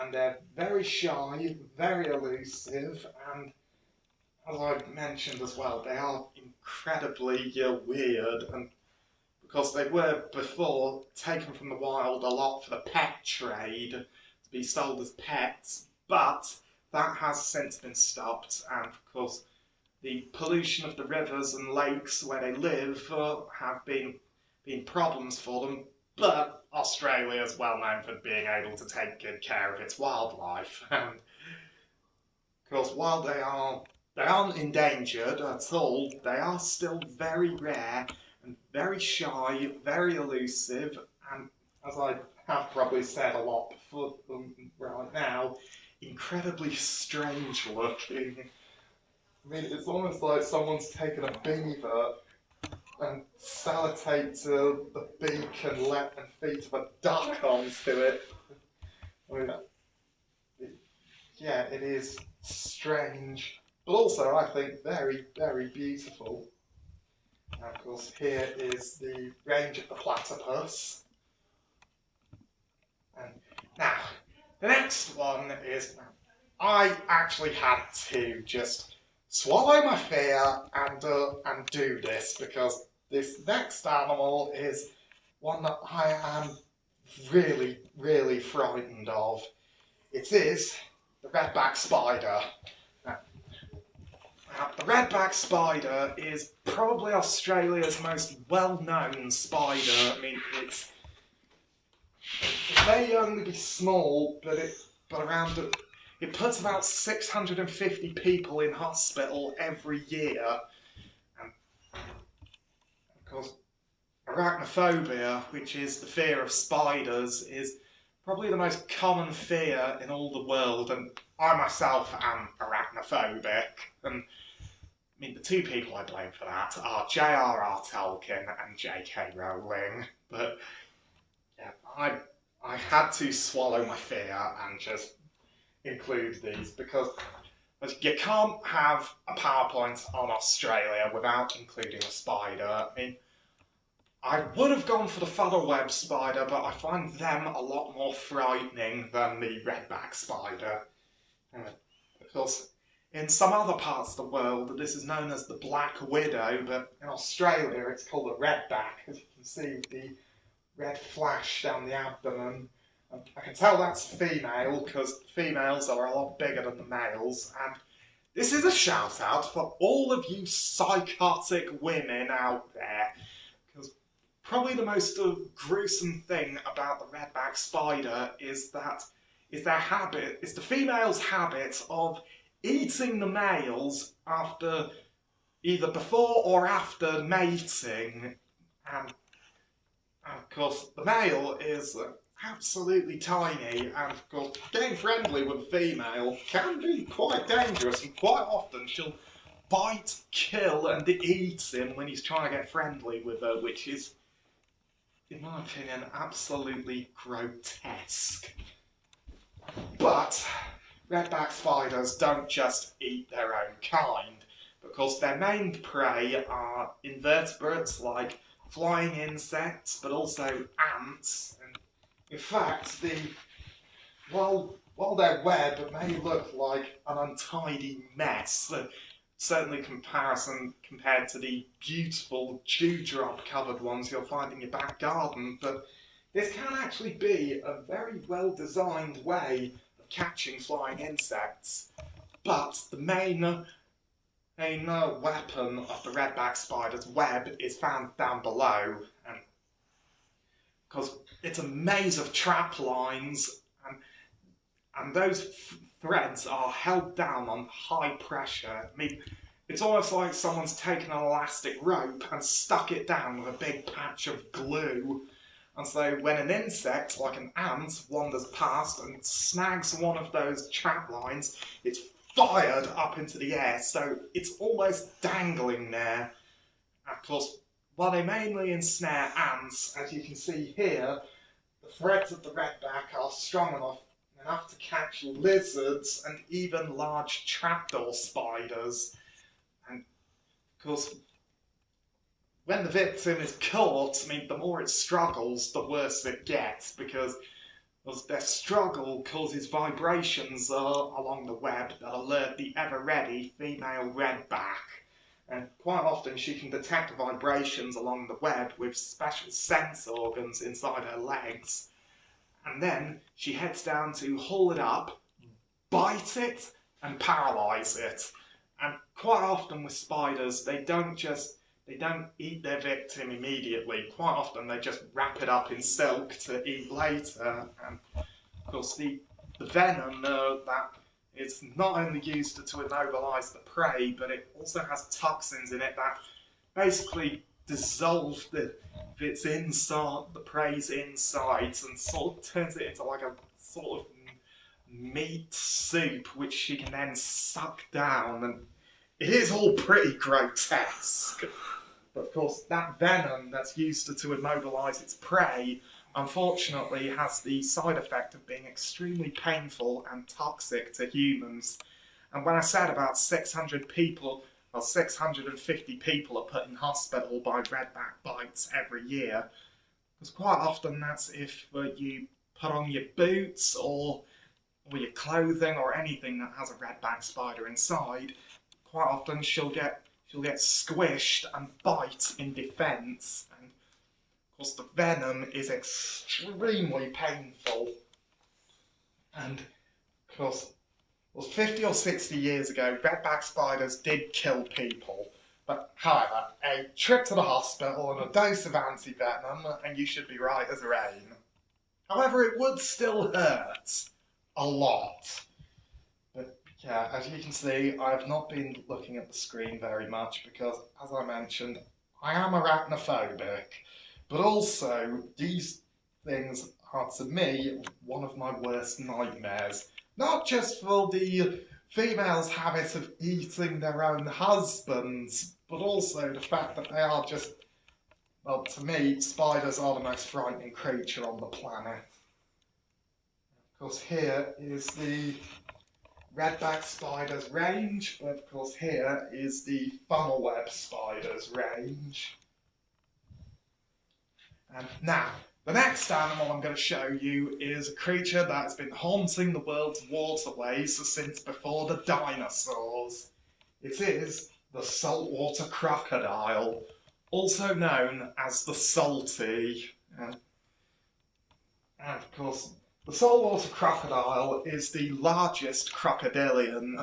and they're very shy, very elusive, and as I mentioned as well, they are incredibly weird, and because they were before taken from the wild a lot for the pet trade to be sold as pets, but that has since been stopped, and of course the pollution of the rivers and lakes where they live have been problems for them. But Australia is well known for being able to take good care of its wildlife, and of course while they aren't endangered at all, they are still very rare and very shy, very elusive, and as I have probably said a lot before right now, incredibly strange looking. I mean, it's almost like someone's taken a beaver and sellotaped the beak and feet of a duck onto it. I mean, yeah, it is strange, but also I think very, very beautiful. And of course, here is the range of the platypus. And now, the next one is, I actually had to just swallow my fear and do this, because this next animal is one that I am really, really frightened of. It is the redback spider. Now, the redback spider is probably Australia's most well-known spider. I mean, it may only be small, but it puts about 650 people in hospital every year. And of course, arachnophobia, which is the fear of spiders, is probably the most common fear in all the world, and I myself am arachnophobic. And I mean, the two people I blame for that are J.R.R. Tolkien and J.K. Rowling. But yeah, I had to swallow my fear and just include these, because you can't have a PowerPoint on Australia without including a spider. I mean, I would have gone for the funnel-web spider, but I find them a lot more frightening than the redback spider. Of course, in some other parts of the world, this is known as the black widow, but in Australia it's called a redback, as you can see the red flash down the abdomen. And I can tell that's female, because females are a lot bigger than the males, and this is a shout out for all of you psychotic women out there, because probably the most gruesome thing about the redback spider is the female's habit of eating the males after, either before or after mating, and of course the male is absolutely tiny, and of course getting friendly with a female can be quite dangerous, and quite often she'll bite, kill and eat him when he's trying to get friendly with her, which is, in my opinion, absolutely grotesque. But redback spiders don't just eat their own kind, because their main prey are invertebrates like flying insects, but also ants. And in fact, while their web may look like an untidy mess, certainly compared to the beautiful dewdrop covered ones you'll find in your back garden, but this can actually be a very well designed way of catching flying insects. But the main weapon of the redback spider's web is found down below, and because it's a maze of trap lines, and those threads are held down on high pressure. I mean, it's almost like someone's taken an elastic rope and stuck it down with a big patch of glue. And so when an insect, like an ant, wanders past and snags one of those trap lines, it's fired up into the air, so it's almost dangling there. And of course, while they mainly ensnare ants, as you can see here, the threads of the redback are strong enough to catch lizards and even large trapdoor spiders. And of course, when the victim is caught, I mean, the more it struggles, the worse it gets, because as their struggle causes vibrations along the web that alert the ever-ready female redback. And quite often she can detect vibrations along the web with special sense organs inside her legs. And then she heads down to haul it up, bite it, and paralyse it. And quite often with spiders, they don't eat their victim immediately. Quite often they just wrap it up in silk to eat later. And of course the venom that is not only used to immobilise the prey, but it also has toxins in it that basically dissolve its inside, the prey's insides, and sort of turns it into like a sort of meat soup, which she can then suck down, and it is all pretty grotesque. But of course, that venom that's used to immobilise its prey, unfortunately, has the side effect of being extremely painful and toxic to humans. And when I said about 600 people, well, 650 people are put in hospital by redback bites every year, because quite often that's if you put on your boots or your clothing or anything that has a redback spider inside. Quite often she'll get squished and bite in defence, and of course the venom is extremely painful. And of course, well, 50 or 60 years ago, redback spiders did kill people. But however, a trip to the hospital and a dose of anti-venom, and you should be right as rain. However, it would still hurt a lot. But yeah, as you can see, I have not been looking at the screen very much because, as I mentioned, I am arachnophobic. But also, these things are, to me, one of my worst nightmares. Not just for the females' habit of eating their own husbands, but also the fact that they are just, well, to me, spiders are the most frightening creature on the planet. Of course, here is the redback spider's range, but of course here is the funnel web spider's range. And now, the next animal I'm going to show you is a creature that has been haunting the world's waterways since before the dinosaurs. It is the saltwater crocodile, also known as the salty. And of course, the saltwater crocodile is the largest crocodilian,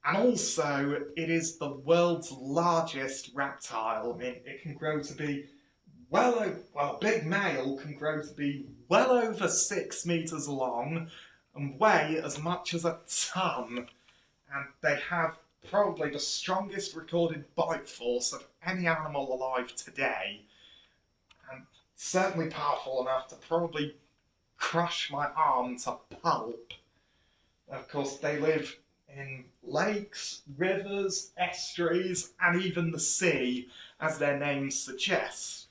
and also it is the world's largest reptile. I mean, it can grow to be a big male can grow to be well over 6 meters long and weigh as much as a ton. And they have probably the strongest recorded bite force of any animal alive today. And certainly powerful enough to probably crush my arm to pulp. Of course, they live in lakes, rivers, estuaries, and even the sea, as their name suggests.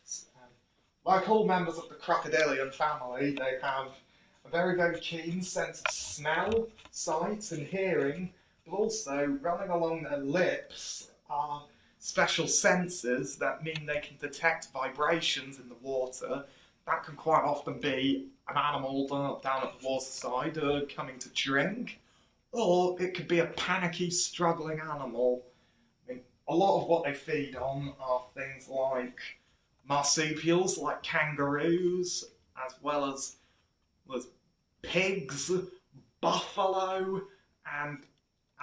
Like all members of the crocodilian family, they have a very, very keen sense of smell, sight, and hearing, but also running along their lips are special sensors that mean they can detect vibrations in the water. That can quite often be an animal down at the waterside coming to drink, or it could be a panicky, struggling animal. I mean, a lot of what they feed on are things like marsupials, like kangaroos, as well as pigs, buffalo, and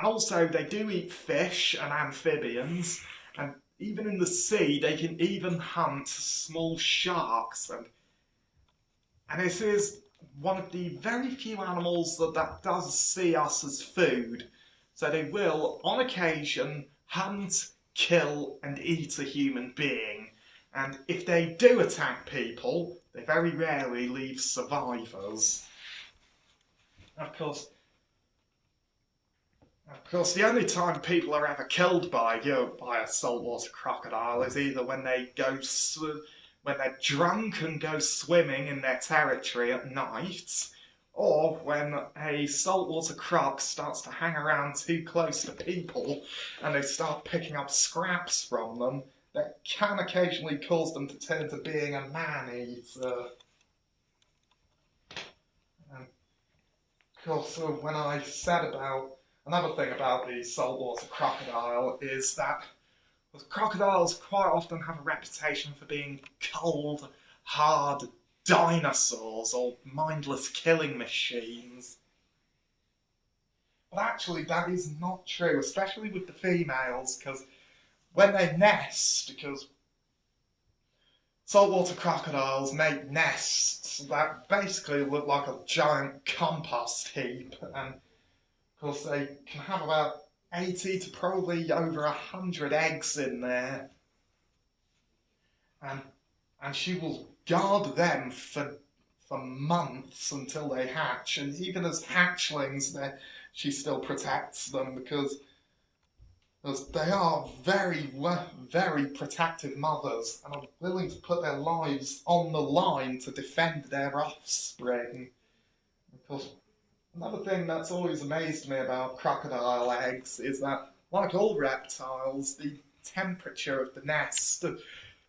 also they do eat fish and amphibians, and even in the sea they can even hunt small sharks, and this is one of the very few animals that does see us as food. So they will, on occasion, hunt, kill, and eat a human being. And if they do attack people, they very rarely leave survivors. Of course, the only time people are ever killed by a saltwater crocodile is either when they when they're drunk and go swimming in their territory at night, or when a saltwater croc starts to hang around too close to people and they start picking up scraps from them that can occasionally cause them to turn to being a man-eater. course, when I said about another thing about the saltwater crocodile is that crocodiles quite often have a reputation for being cold, hard dinosaurs or mindless killing machines. But actually, that is not true, especially with the females, because when they nest, because saltwater crocodiles make nests that basically look like a giant compost heap, and of course they can have about 80 to probably over 100 eggs in there, and she will guard them for months until they hatch, and even as hatchlings, she still protects them because they are very, very protective mothers and are willing to put their lives on the line to defend their offspring. Of course, another thing that's always amazed me about crocodile eggs is that, like all reptiles, the temperature of the nest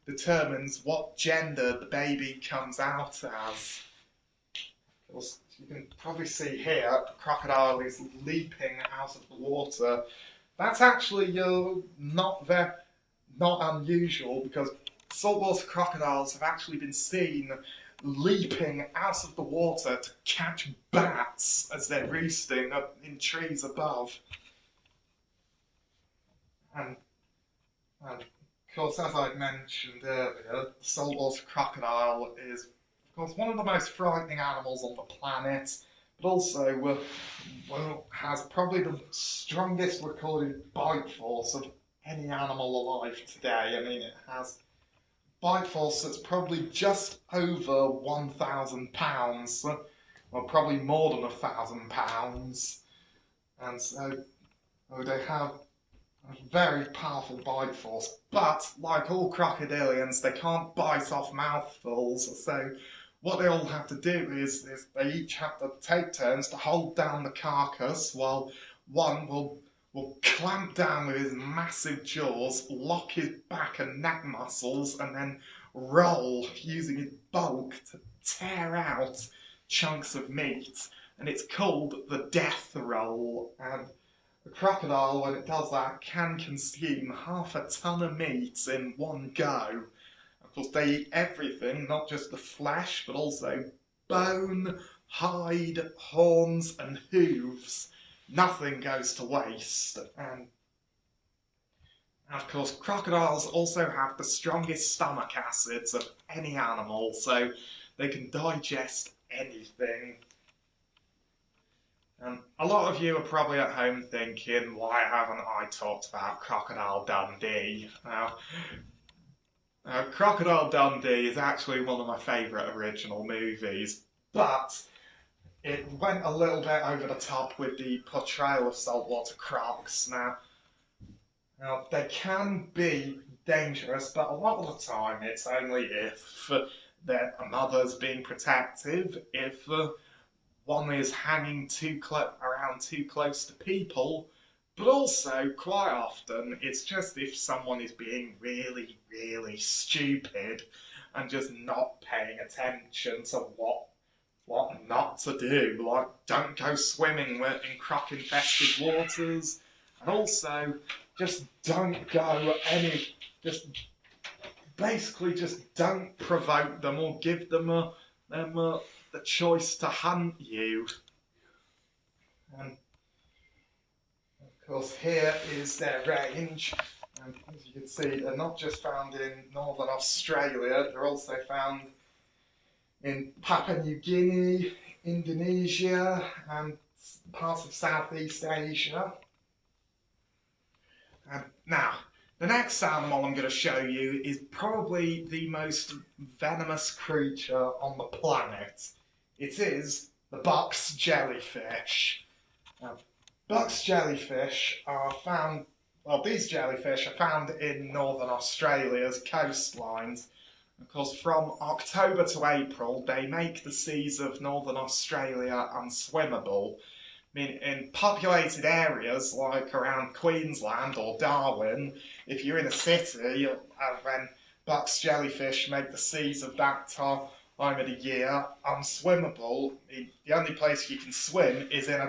determines what gender the baby comes out as. Of course, you can probably see here, the crocodile is leaping out of the water. That's actually not unusual, because saltwater crocodiles have actually been seen leaping out of the water to catch bats as they're roosting up in trees above. And of course, as I mentioned earlier, the saltwater crocodile is, of course, one of the most frightening animals on the planet, but also has probably the strongest recorded bite force of any animal alive today. I mean, it has bite force that's probably just over 1,000 pounds, or probably more than 1,000 pounds. And so they have a very powerful bite force, but like all crocodilians, they can't bite off mouthfuls, so what they all have to do is they each have to take turns to hold down the carcass, while one will clamp down with his massive jaws, lock his back and neck muscles, and then roll using his bulk to tear out chunks of meat. And it's called the death roll. And a crocodile, when it does that, can consume half a ton of meat in one go. Of course, they eat everything, not just the flesh, but also bone, hide, horns, and hooves. Nothing goes to waste. And of course, crocodiles also have the strongest stomach acids of any animal, so they can digest anything. And a lot of you are probably at home thinking, why haven't I talked about Crocodile Dundee? Crocodile Dundee is actually one of my favourite original movies, but it went a little bit over the top with the portrayal of saltwater crocs. Now they can be dangerous, but a lot of the time it's only if their mother's being protective, if one is hanging around too close to people, but also, quite often, it's just if someone is being really, really stupid and just not paying attention to what not to do. Like, don't go swimming in croc-infested waters, and also, just don't go basically just don't provoke them or give them the choice to hunt you. And of course, here is their range, and as you can see, they're not just found in northern Australia, they're also found in Papua New Guinea, Indonesia, and parts of Southeast Asia. Now, the next animal I'm going to show you is probably the most venomous creature on the planet. It is the box jellyfish. Now, box jellyfish are found, well, these jellyfish are found in northern Australia's coastlines. Of course, from October to April, they make the seas of northern Australia unswimmable. I mean, in populated areas like around Queensland or Darwin, if you're in a city, when box jellyfish make the seas of that time of the year, unswimmable. The only place you can swim is in a